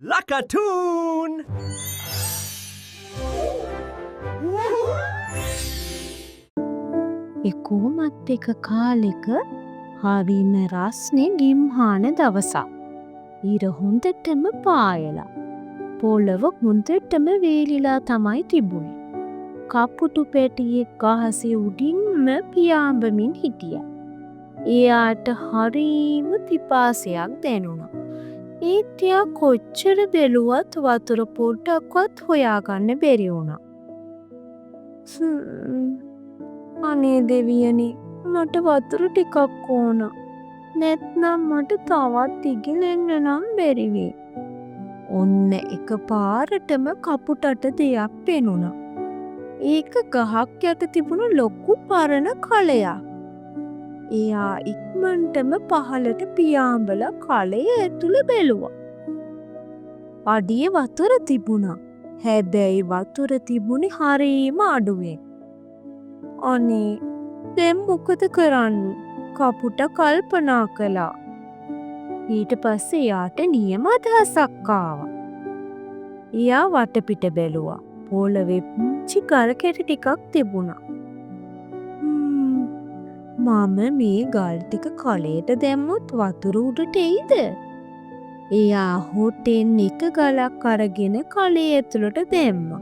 Lakatoon! කොහොමත් එක කාලෙක හරිම රස්නේ ගිම්හාන දවසක්. ඊර හොඳටම පායලා. පොළව හොඳටම වේලිලා තමයි තිබුණේ. කපුටු පැටියෙක් ගහසේ උඩින්ම පියාඹමින් හිටියා. එයාට හරීම පිපාසයක් දැනුණා. ඒත් එයා කොච්චර බැලුවත් වතුර පොඩ්ඩක්වත් හොයාගන්න බැරි වුණා. අනේ දෙවියනේ, මට වතුර ටිකක් ඕන. නැත්නම් මට තවත් ඉගිලෙන්න නම් බැරි වෙයි. ඔන්න එකපාරටම කපුටට දෙයක් පෙනුණා. ඒක ගහක් යට තිබුණු ලොකු පරණ කලයක්. එයා ඉක්මනටම පහළට පියාඹලා කලය ඇතුළේ බැලුවා. අඩිය වතුර තිබුණා. හැබැයි වතුර තිබුණේ හරීම අඩුවෙන්. අනේ දැන් මොකද කරන්නේ? කපුට කල්පනා කළා. ඊට පස්සේ එයාට නියම අදහසක් ආවා. එයා වටපිට බැලුවා. පොළවේ පුංචි ගල් කැටි ටිකක් තිබුණා. මම මේ ගල් ටික කලයට දැම්මොත් වතුර උඩට එයිද? එයා හොටෙන් එක ගලක් අරගෙන කලේ ඇතුළට දැම්මා.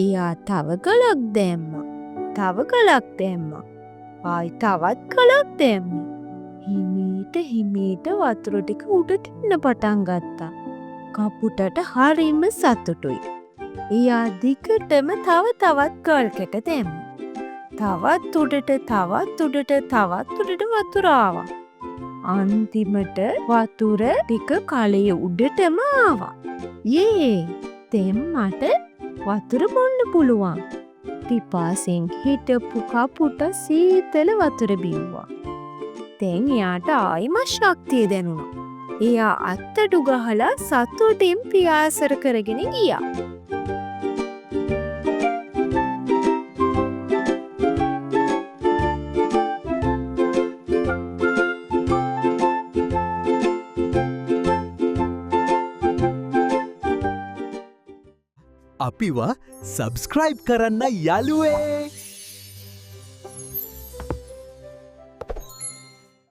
එයා තව ගලක් දැම්මා. තව ගලක් දැම්මා. ආයි තවත් ගලක් දැම්මා. හිමීට වතුර ටික උඩට එන්න පටන් ගත්තා. කපුටට හරිම සතුටුයි. එයා දිගටම තවත් ගල් කැට දැම්මා. තවත් උඩට වතුර ආවා. අන්තිමට වතුර ටික කලයේ උඩටම ආවා. යේ! දැන් මට වතුර බොන්න පුළුවන්. පිපාසෙන් හිටපු කපුට සීතල වතුර බිව්වා. දැන් එයාට ආයිම ශක්තිය දැනුණා. එයා අත්තඩු ගහලා සතුටින් පියාසර කරගෙන ගියා. අපිව සබස්ක්‍රයිබ් කරන්න යාළුවේ.